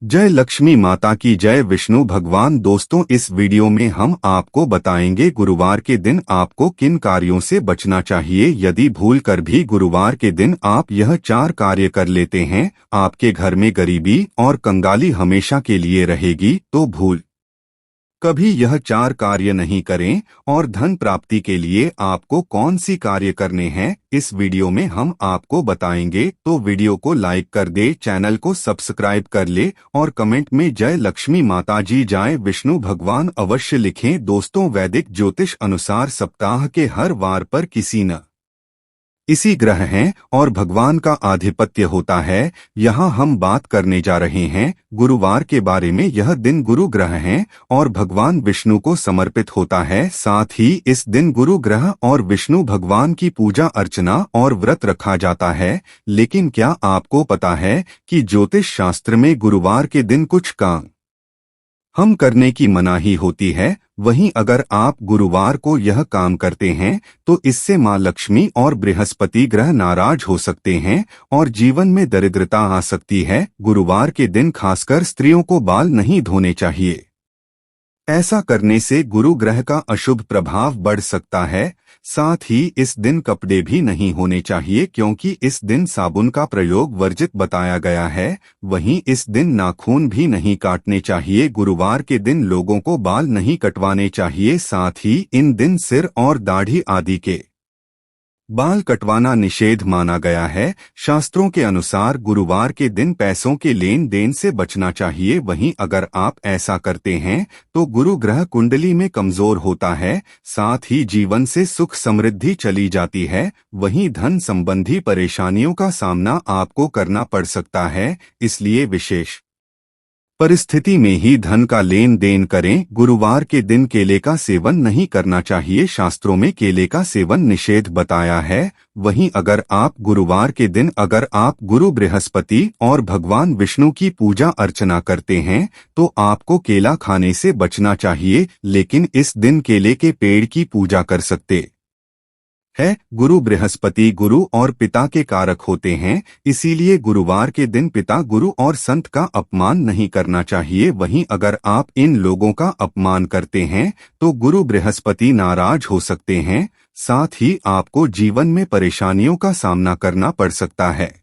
जय लक्ष्मी माता की जय। विष्णु भगवान। दोस्तों, इस वीडियो में हम आपको बताएंगे गुरुवार के दिन आपको किन कार्यों से बचना चाहिए। यदि भूल कर भी गुरुवार के दिन आप यह 4 कार्य कर लेते हैं, आपके घर में गरीबी और कंगाली हमेशा के लिए रहेगी। तो भूल कभी यह 4 कार्य नहीं करें। और धन प्राप्ति के लिए आपको कौन सी कार्य करने हैं, इस वीडियो में हम आपको बताएंगे। तो वीडियो को लाइक कर दे, चैनल को सब्सक्राइब कर ले और कमेंट में जय लक्ष्मी माता जी जय विष्णु भगवान अवश्य लिखें। दोस्तों, वैदिक ज्योतिष अनुसार सप्ताह के हर वार पर किसी न इसी ग्रह हैं और भगवान का आधिपत्य होता है। यहाँ हम बात करने जा रहे हैं गुरुवार के बारे में। यह दिन गुरु ग्रह है और भगवान विष्णु को समर्पित होता है। साथ ही इस दिन गुरु ग्रह और विष्णु भगवान की पूजा अर्चना और व्रत रखा जाता है। लेकिन क्या आपको पता है कि ज्योतिष शास्त्र में गुरुवार के दिन कुछ काम हम करने की मनाही होती है। वहीं अगर आप गुरुवार को यह काम करते हैं तो इससे मां लक्ष्मी और बृहस्पति ग्रह नाराज हो सकते हैं और जीवन में दरिद्रता आ सकती है। गुरुवार के दिन खासकर स्त्रियों को बाल नहीं धोने चाहिए। ऐसा करने से गुरु ग्रह का अशुभ प्रभाव बढ़ सकता है। साथ ही इस दिन कपड़े भी नहीं होने चाहिए, क्योंकि इस दिन साबुन का प्रयोग वर्जित बताया गया है। वहीं इस दिन नाखून भी नहीं काटने चाहिए। गुरुवार के दिन लोगों को बाल नहीं कटवाने चाहिए। साथ ही इन दिन सिर और दाढ़ी आदि के बाल कटवाना निषेध माना गया है। शास्त्रों के अनुसार गुरुवार के दिन पैसों के लेन देन से बचना चाहिए। वहीं अगर आप ऐसा करते हैं तो गुरु ग्रह कुंडली में कमजोर होता है। साथ ही जीवन से सुख समृद्धि चली जाती है। वहीं धन संबंधी परेशानियों का सामना आपको करना पड़ सकता है। इसलिए विशेष परिस्थिति में ही धन का लेन देन करें। गुरुवार के दिन केले का सेवन नहीं करना चाहिए। शास्त्रों में केले का सेवन निषेध बताया है। वहीं अगर आप गुरुवार के दिन गुरु बृहस्पति और भगवान विष्णु की पूजा अर्चना करते हैं तो आपको केला खाने से बचना चाहिए। लेकिन इस दिन केले के पेड़ की पूजा कर सकते है। गुरु बृहस्पति गुरु और पिता के कारक होते हैं, इसीलिए गुरुवार के दिन पिता गुरु और संत का अपमान नहीं करना चाहिए। वहीं अगर आप इन लोगों का अपमान करते हैं तो गुरु बृहस्पति नाराज हो सकते हैं। साथ ही आपको जीवन में परेशानियों का सामना करना पड़ सकता है।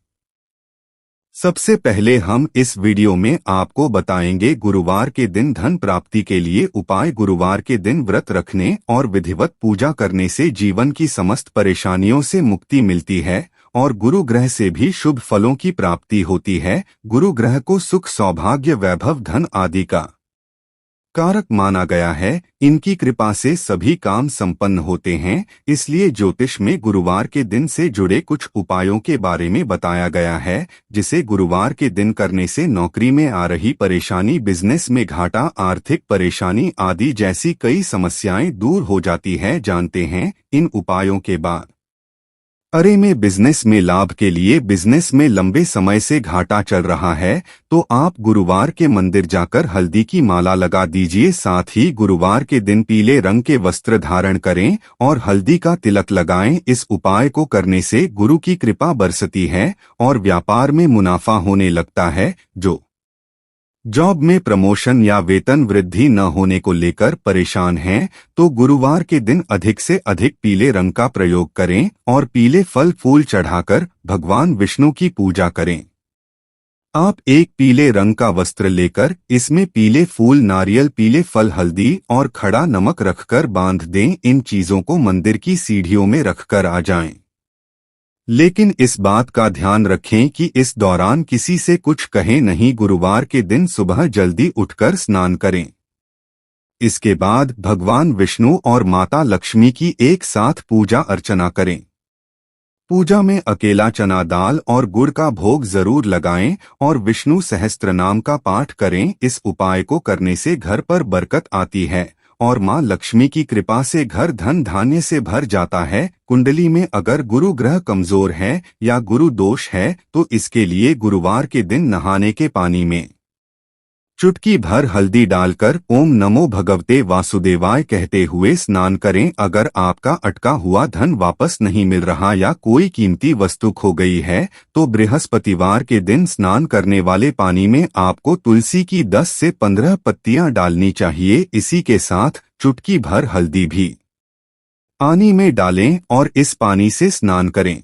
सबसे पहले हम इस वीडियो में आपको बताएंगे गुरुवार के दिन धन प्राप्ति के लिए उपाय। गुरुवार के दिन व्रत रखने और विधिवत पूजा करने से जीवन की समस्त परेशानियों से मुक्ति मिलती है और गुरु ग्रह से भी शुभ फलों की प्राप्ति होती है। गुरु ग्रह को सुख, सौभाग्य, वैभव, धन आदि का कारक माना गया है। इनकी कृपा से सभी काम संपन्न होते हैं। इसलिए ज्योतिष में गुरुवार के दिन से जुड़े कुछ उपायों के बारे में बताया गया है, जिसे गुरुवार के दिन करने से नौकरी में आ रही परेशानी, बिजनेस में घाटा, आर्थिक परेशानी आदि जैसी कई समस्याएं दूर हो जाती है। जानते हैं इन उपायों के बाद। में बिजनेस में लाभ के लिए बिजनेस में लंबे समय से घाटा चल रहा है तो आप गुरुवार के मंदिर जाकर हल्दी की माला लगा दीजिए। साथ ही गुरुवार के दिन पीले रंग के वस्त्र धारण करें और हल्दी का तिलक लगाएं। इस उपाय को करने से गुरु की कृपा बरसती है और व्यापार में मुनाफा होने लगता है। जो जॉब में प्रमोशन या वेतन वृद्धि न होने को लेकर परेशान हैं तो गुरुवार के दिन अधिक से अधिक पीले रंग का प्रयोग करें और पीले फल फूल चढ़ाकर भगवान विष्णु की पूजा करें। आप एक पीले रंग का वस्त्र लेकर इसमें पीले फूल, नारियल, पीले फल, हल्दी और खड़ा नमक रखकर बांध दें। इन चीजों को मंदिर की सीढ़ियों में रखकर आ जाएं। लेकिन इस बात का ध्यान रखें कि इस दौरान किसी से कुछ कहें नहीं। गुरुवार के दिन सुबह जल्दी उठकर स्नान करें। इसके बाद भगवान विष्णु और माता लक्ष्मी की एक साथ पूजा अर्चना करें। पूजा में अकेला चना दाल और गुड़ का भोग जरूर लगाएं और विष्णु सहस्त्र नाम का पाठ करें। इस उपाय को करने से घर पर बरकत आती है और मां लक्ष्मी की कृपा से घर धन धान्य से भर जाता है। कुंडली में अगर गुरु ग्रह कमजोर है या गुरु दोष है तो इसके लिए गुरुवार के दिन नहाने के पानी में चुटकी भर हल्दी डालकर ओम नमो भगवते वासुदेवाय कहते हुए स्नान करें। अगर आपका अटका हुआ धन वापस नहीं मिल रहा या कोई कीमती वस्तु खो गई है तो बृहस्पतिवार के दिन स्नान करने वाले पानी में आपको तुलसी की 10 से 15 पत्तियां डालनी चाहिए। इसी के साथ चुटकी भर हल्दी भी पानी में डालें और इस पानी से स्नान करें।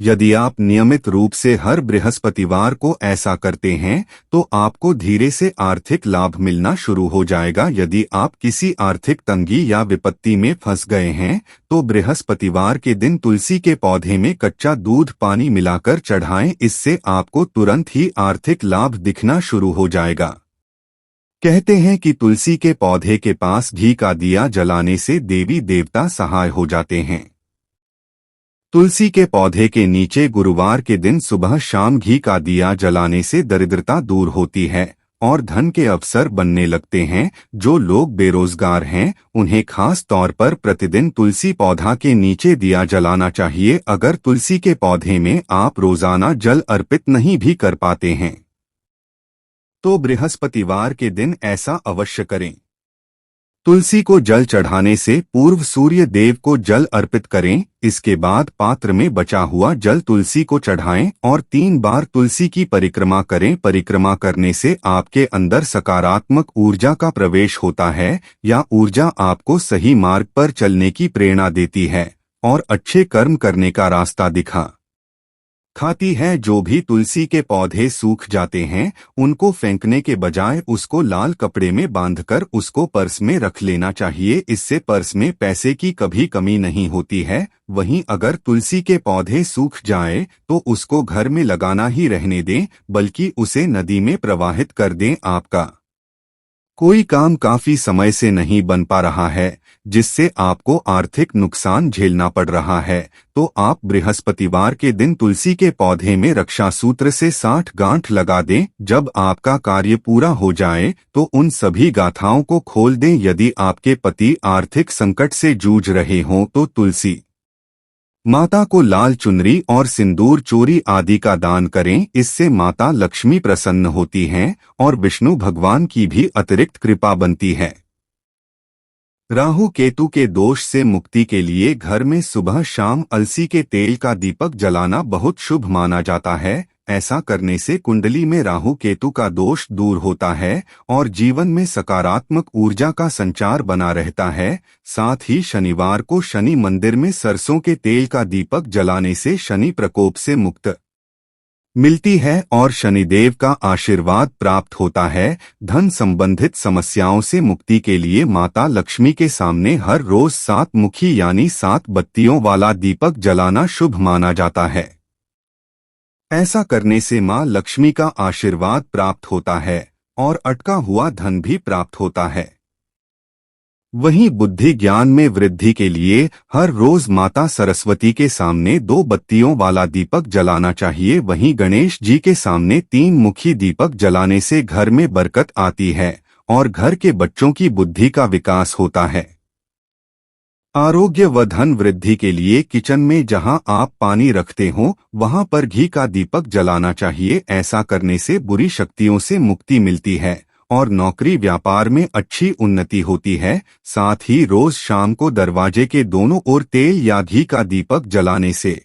यदि आप नियमित रूप से हर बृहस्पतिवार को ऐसा करते हैं तो आपको धीरे से आर्थिक लाभ मिलना शुरू हो जाएगा। यदि आप किसी आर्थिक तंगी या विपत्ति में फंस गए हैं तो बृहस्पतिवार के दिन तुलसी के पौधे में कच्चा दूध पानी मिलाकर चढ़ाएं। इससे आपको तुरंत ही आर्थिक लाभ दिखना शुरू हो जाएगा। कहते हैं कि तुलसी के पौधे के पास घी का दिया जलाने से देवी देवता सहाय हो जाते हैं। तुलसी के पौधे के नीचे गुरुवार के दिन सुबह शाम घी का दिया जलाने से दरिद्रता दूर होती है और धन के अवसर बनने लगते हैं। जो लोग बेरोजगार हैं उन्हें खास तौर पर प्रतिदिन तुलसी पौधा के नीचे दिया जलाना चाहिए। अगर तुलसी के पौधे में आप रोजाना जल अर्पित नहीं भी कर पाते हैं तो बृहस्पतिवार के दिन ऐसा अवश्य करें। तुलसी को जल चढ़ाने से पूर्व सूर्य देव को जल अर्पित करें। इसके बाद पात्र में बचा हुआ जल तुलसी को चढ़ाएं और 3 बार तुलसी की परिक्रमा करें। परिक्रमा करने से आपके अंदर सकारात्मक ऊर्जा का प्रवेश होता है या ऊर्जा आपको सही मार्ग पर चलने की प्रेरणा देती है और अच्छे कर्म करने का रास्ता खाती है। जो भी तुलसी के पौधे सूख जाते हैं उनको फेंकने के बजाय उसको लाल कपड़े में बांधकर उसको पर्स में रख लेना चाहिए। इससे पर्स में पैसे की कभी कमी नहीं होती है। वहीं अगर तुलसी के पौधे सूख जाए तो उसको घर में लगाना ही रहने दें, बल्कि उसे नदी में प्रवाहित कर दें। आपका कोई काम काफी समय से नहीं बन पा रहा है जिससे आपको आर्थिक नुकसान झेलना पड़ रहा है तो आप बृहस्पतिवार के दिन तुलसी के पौधे में रक्षा सूत्र से 60 गांठ लगा दें। जब आपका कार्य पूरा हो जाए तो उन सभी गाथाओं को खोल दें। यदि आपके पति आर्थिक संकट से जूझ रहे हों तो तुलसी माता को लाल चुनरी और सिंदूर चोरी आदि का दान करें। इससे माता लक्ष्मी प्रसन्न होती हैं और विष्णु भगवान की भी अतिरिक्त कृपा बनती है। राहु केतु के दोष से मुक्ति के लिए घर में सुबह शाम अलसी के तेल का दीपक जलाना बहुत शुभ माना जाता है। ऐसा करने से कुंडली में राहु केतु का दोष दूर होता है और जीवन में सकारात्मक ऊर्जा का संचार बना रहता है। साथ ही शनिवार को शनि मंदिर में सरसों के तेल का दीपक जलाने से शनि प्रकोप से मुक्त मिलती है और शनिदेव का आशीर्वाद प्राप्त होता है। धन संबंधित समस्याओं से मुक्ति के लिए माता लक्ष्मी के सामने हर रोज 7 मुखी यानी 7 बत्तियों वाला दीपक जलाना शुभ माना जाता है। ऐसा करने से मां लक्ष्मी का आशीर्वाद प्राप्त होता है और अटका हुआ धन भी प्राप्त होता है। वहीं बुद्धि ज्ञान में वृद्धि के लिए हर रोज माता सरस्वती के सामने 2 बत्तियों वाला दीपक जलाना चाहिए। वहीं गणेश जी के सामने 3 मुखी दीपक जलाने से घर में बरकत आती है और घर के बच्चों की बुद्धि का विकास होता है। आरोग्य व धन वृद्धि के लिए किचन में जहां आप पानी रखते हो वहां पर घी का दीपक जलाना चाहिए। ऐसा करने से बुरी शक्तियों से मुक्ति मिलती है और नौकरी व्यापार में अच्छी उन्नति होती है। साथ ही रोज शाम को दरवाजे के दोनों ओर तेल या घी का दीपक जलाने से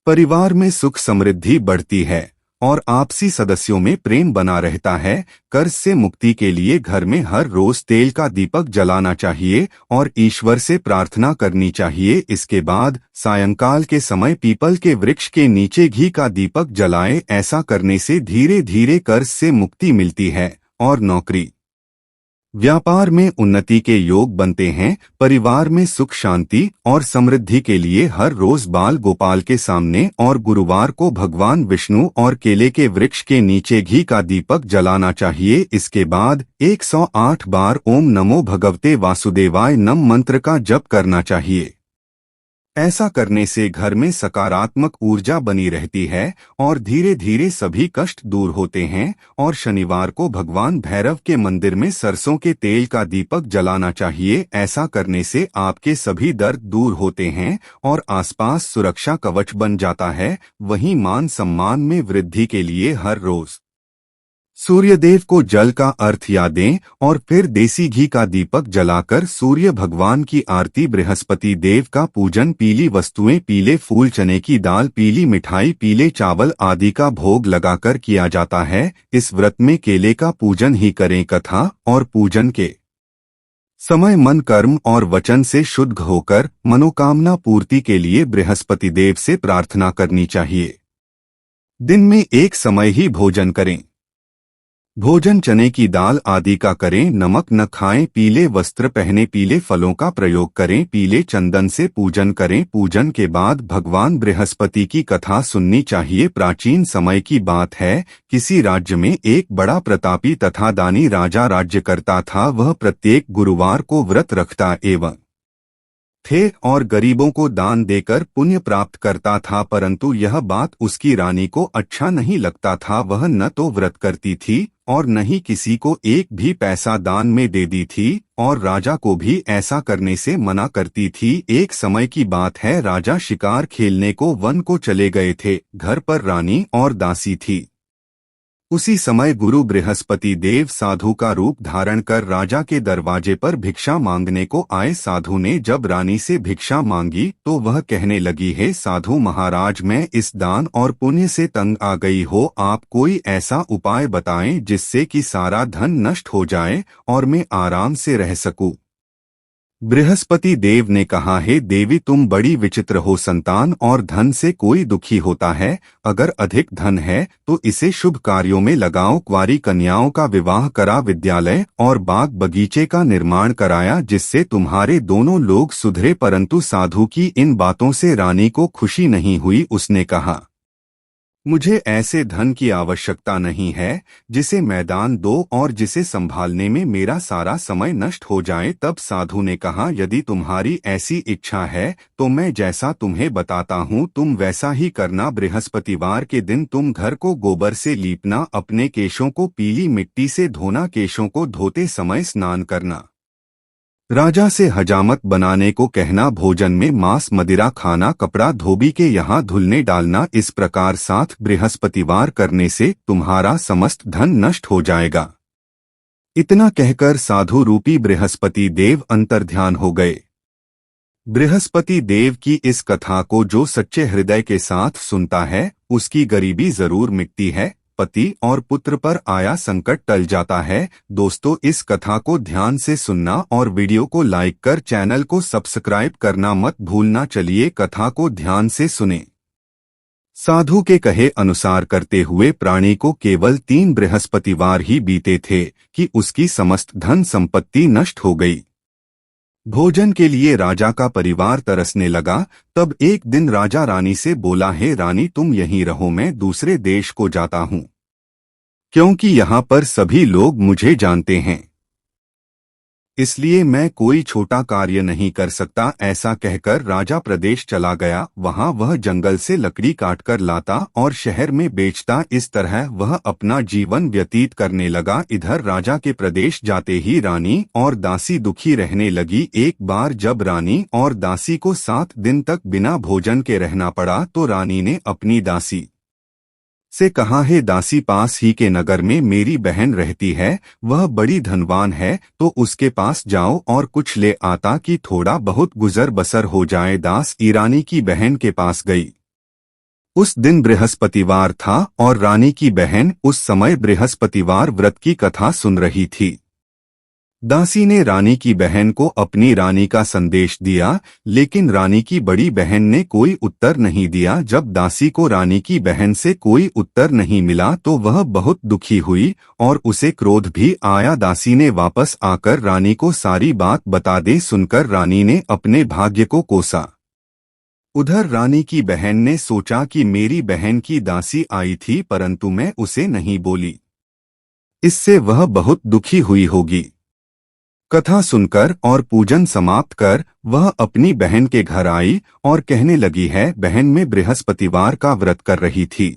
परिवार में सुख समृद्धि बढ़ती है और आपसी सदस्यों में प्रेम बना रहता है। कर्ज से मुक्ति के लिए घर में हर रोज तेल का दीपक जलाना चाहिए और ईश्वर से प्रार्थना करनी चाहिए। इसके बाद सायंकाल के समय पीपल के वृक्ष के नीचे घी का दीपक जलाएं। ऐसा करने से धीरे धीरे कर्ज से मुक्ति मिलती है और नौकरी व्यापार में उन्नति के योग बनते हैं। परिवार में सुख शांति और समृद्धि के लिए हर रोज बाल गोपाल के सामने और गुरुवार को भगवान विष्णु और केले के वृक्ष के नीचे घी का दीपक जलाना चाहिए। इसके बाद 108 बार ओम नमो भगवते वासुदेवाय नम मंत्र का जप करना चाहिए। ऐसा करने से घर में सकारात्मक ऊर्जा बनी रहती है और धीरे धीरे सभी कष्ट दूर होते हैं। और शनिवार को भगवान भैरव के मंदिर में सरसों के तेल का दीपक जलाना चाहिए। ऐसा करने से आपके सभी दर्द दूर होते हैं और आसपास सुरक्षा कवच बन जाता है। वहीं मान सम्मान में वृद्धि के लिए हर रोज सूर्यदेव को जल का अर्थ याद दें और फिर देसी घी का दीपक जलाकर सूर्य भगवान की आरती। बृहस्पति देव का पूजन पीली वस्तुएं, पीले फूल, चने की दाल, पीली मिठाई, पीले चावल आदि का भोग लगाकर किया जाता है। इस व्रत में केले का पूजन ही करें। कथा और पूजन के समय मन, कर्म और वचन से शुद्ध होकर मनोकामना पूर्ति के लिए बृहस्पति देव से प्रार्थना करनी चाहिए। दिन में एक समय ही भोजन करें। भोजन चने की दाल आदि का करें। नमक न खाएं। पीले वस्त्र पहने, पीले फलों का प्रयोग करें। पीले चंदन से पूजन करें। पूजन के बाद भगवान बृहस्पति की कथा सुननी चाहिए। प्राचीन समय की बात है, किसी राज्य में एक बड़ा प्रतापी तथा दानी राजा राज्य करता था। वह प्रत्येक गुरुवार को व्रत रखता एवं थे और गरीबों को दान देकर पुण्य प्राप्त करता था, परंतु यह बात उसकी रानी को अच्छा नहीं लगता था। वह न तो व्रत करती थी और न ही किसी को एक भी पैसा दान में दे दी थी और राजा को भी ऐसा करने से मना करती थी। एक समय की बात है, राजा शिकार खेलने को वन को चले गए थे। घर पर रानी और दासी थी। उसी समय गुरु बृहस्पति देव साधु का रूप धारण कर राजा के दरवाजे पर भिक्षा मांगने को आए। साधु ने जब रानी से भिक्षा मांगी तो वह कहने लगी, हे साधु महाराज, मैं इस दान और पुण्य से तंग आ गई हो। आप कोई ऐसा उपाय बताएं जिससे कि सारा धन नष्ट हो जाए और मैं आराम से रह सकूं। बृहस्पति देव ने कहा, हे देवी, तुम बड़ी विचित्र हो। संतान और धन से कोई दुखी होता है। अगर अधिक धन है तो इसे शुभ कार्यों में लगाओ। कुंवारी कन्याओं का विवाह करा, विद्यालय और बाग बगीचे का निर्माण कराया, जिससे तुम्हारे दोनों लोग सुधरे। परंतु साधु की इन बातों से रानी को खुशी नहीं हुई। उसने कहा, मुझे ऐसे धन की आवश्यकता नहीं है जिसे मैदान दो और जिसे संभालने में मेरा सारा समय नष्ट हो जाए। तब साधु ने कहा, यदि तुम्हारी ऐसी इच्छा है तो मैं जैसा तुम्हें बताता हूँ तुम वैसा ही करना। बृहस्पतिवार के दिन तुम घर को गोबर से लीपना, अपने केशों को पीली मिट्टी से धोना, केशों को धोते समय स्नान करना, राजा से हजामत बनाने को कहना, भोजन में मांस मदिरा खाना, कपड़ा धोबी के यहाँ धुलने डालना। इस प्रकार 7 बृहस्पतिवार करने से तुम्हारा समस्त धन नष्ट हो जाएगा। इतना कहकर साधु रूपी बृहस्पति देव अंतर्ध्यान हो गए। बृहस्पति देव की इस कथा को जो सच्चे हृदय के साथ सुनता है उसकी गरीबी जरूर मिटती है, पति और पुत्र पर आया संकट टल जाता है। दोस्तों, इस कथा को ध्यान से सुनना और वीडियो को लाइक कर चैनल को सब्सक्राइब करना मत भूलना। चलिए कथा को ध्यान से सुने। साधु के कहे अनुसार करते हुए प्राणी को केवल 3 बृहस्पतिवार ही बीते थे कि उसकी समस्त धन संपत्ति नष्ट हो गई। भोजन के लिए राजा का परिवार तरसने लगा। तब एक दिन राजा रानी से बोला, हे रानी, तुम यहीं रहो, मैं दूसरे देश को जाता हूँ, क्योंकि यहाँ पर सभी लोग मुझे जानते हैं, इसलिए मैं कोई छोटा कार्य नहीं कर सकता। ऐसा कहकर राजा प्रदेश चला गया। वहाँ वह जंगल से लकड़ी काटकर लाता और शहर में बेचता। इस तरह वह अपना जीवन व्यतीत करने लगा। इधर राजा के प्रदेश जाते ही रानी और दासी दुखी रहने लगी। एक बार जब रानी और दासी को 7 दिन तक बिना भोजन के रहना पड़ा तो रानी ने अपनी दासी से कहा, है दासी, पास ही के नगर में मेरी बहन रहती है, वह बड़ी धनवान है, तो उसके पास जाओ और कुछ ले आता कि थोड़ा बहुत गुजर बसर हो जाए। दास ईरानी की बहन के पास गई। उस दिन बृहस्पतिवार था और रानी की बहन उस समय बृहस्पतिवार व्रत की कथा सुन रही थी। दासी ने रानी की बहन को अपनी रानी का संदेश दिया, लेकिन रानी की बड़ी बहन ने कोई उत्तर नहीं दिया। जब दासी को रानी की बहन से कोई उत्तर नहीं मिला तो वह बहुत दुखी हुई और उसे क्रोध भी आया। दासी ने वापस आकर रानी को सारी बात बता दे। सुनकर रानी ने अपने भाग्य को कोसा। उधर रानी की बहन ने सोचा कि मेरी बहन की दासी आई थी परंतु मैं उसे नहीं बोली, इससे वह बहुत दुखी हुई होगी। कथा सुनकर और पूजन समाप्त कर वह अपनी बहन के घर आई और कहने लगी, है बहन, मैं बृहस्पतिवार का व्रत कर रही थी।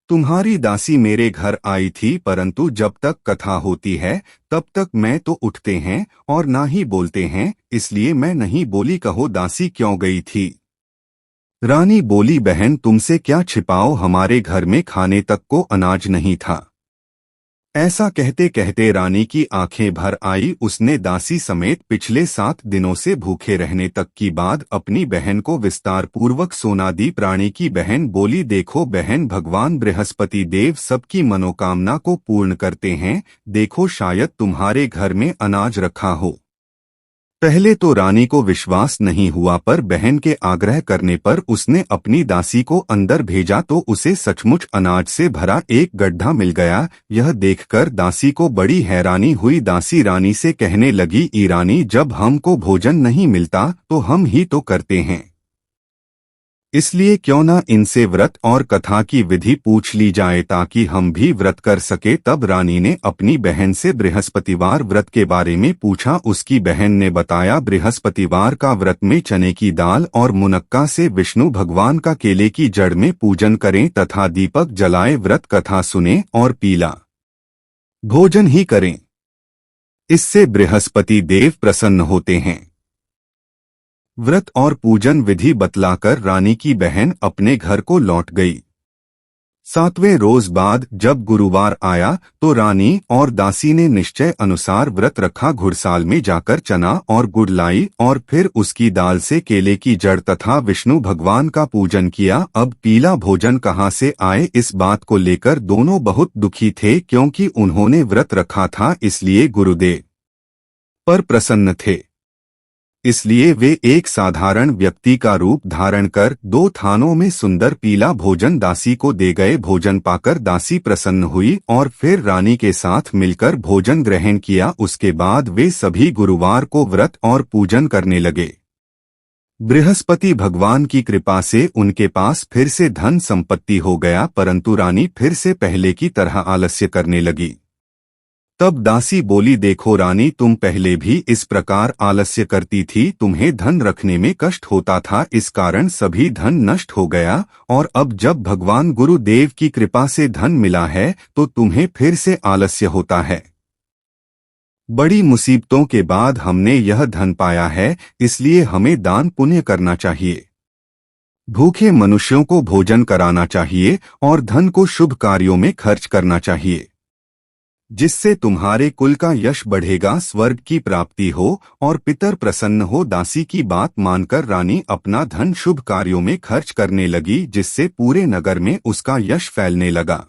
तुम्हारी दासी मेरे घर आई थी, परंतु जब तक कथा होती है तब तक मैं तो उठते हैं और ना ही बोलते हैं, इसलिए मैं नहीं बोली। कहो दासी क्यों गई थी? रानी बोली, बहन तुमसे क्या छिपाओ, हमारे घर में खाने तक को अनाज नहीं था। ऐसा कहते कहते रानी की आंखें भर आई। उसने दासी समेत पिछले 7 दिनों से भूखे रहने तक की बात अपनी बहन को विस्तार पूर्वक सुना दी। प्राणी की बहन बोली, देखो बहन, भगवान बृहस्पति देव सबकी मनोकामना को पूर्ण करते हैं। देखो शायद तुम्हारे घर में अनाज रखा हो। पहले तो रानी को विश्वास नहीं हुआ, पर बहन के आग्रह करने पर उसने अपनी दासी को अंदर भेजा तो उसे सचमुच अनाज से भरा एक गड्ढा मिल गया। यह देखकर दासी को बड़ी हैरानी हुई। दासी रानी से कहने लगी, ई रानी, जब हमको भोजन नहीं मिलता तो हम ही तो करते हैं, इसलिए क्यों न इनसे व्रत और कथा की विधि पूछ ली जाए ताकि हम भी व्रत कर सके। तब रानी ने अपनी बहन से बृहस्पतिवार व्रत के बारे में पूछा। उसकी बहन ने बताया, बृहस्पतिवार का व्रत में चने की दाल और मुनक्का से विष्णु भगवान का केले की जड़ में पूजन करें तथा दीपक जलाए, व्रत कथा सुने और पीला भोजन ही करें। इससे बृहस्पति देव प्रसन्न होते हैं। व्रत और पूजन विधि बतलाकर रानी की बहन अपने घर को लौट गई। 7वें रोज बाद जब गुरुवार आया तो रानी और दासी ने निश्चय अनुसार व्रत रखा। घुड़साल में जाकर चना और गुड़ लाई और फिर उसकी दाल से केले की जड़ तथा विष्णु भगवान का पूजन किया। अब पीला भोजन कहाँ से आए, इस बात को लेकर दोनों बहुत दुखी थे, क्योंकि उन्होंने व्रत रखा था, इसलिए गुरुदेव पर प्रसन्न थे। इसलिए वे एक साधारण व्यक्ति का रूप धारण कर 2 थानों में सुंदर पीला भोजन दासी को दे गए। भोजन पाकर दासी प्रसन्न हुई और फिर रानी के साथ मिलकर भोजन ग्रहण किया। उसके बाद वे सभी गुरुवार को व्रत और पूजन करने लगे। बृहस्पति भगवान की कृपा से उनके पास फिर से धन संपत्ति हो गया, परंतु रानी फिर से पहले की तरह आलस्य करने लगी। तब दासी बोली, देखो रानी, तुम पहले भी इस प्रकार आलस्य करती थी, तुम्हें धन रखने में कष्ट होता था, इस कारण सभी धन नष्ट हो गया, और अब जब भगवान गुरुदेव की कृपा से धन मिला है तो तुम्हें फिर से आलस्य होता है। बड़ी मुसीबतों के बाद हमने यह धन पाया है, इसलिए हमें दान पुण्य करना चाहिए, भूखे मनुष्यों को भोजन कराना चाहिए और धन को शुभ कार्यों में खर्च करना चाहिए, जिससे तुम्हारे कुल का यश बढ़ेगा, स्वर्ग की प्राप्ति हो और पितर प्रसन्न हो। दासी की बात मानकर रानी अपना धन शुभ कार्यों में खर्च करने लगी, जिससे पूरे नगर में उसका यश फैलने लगा।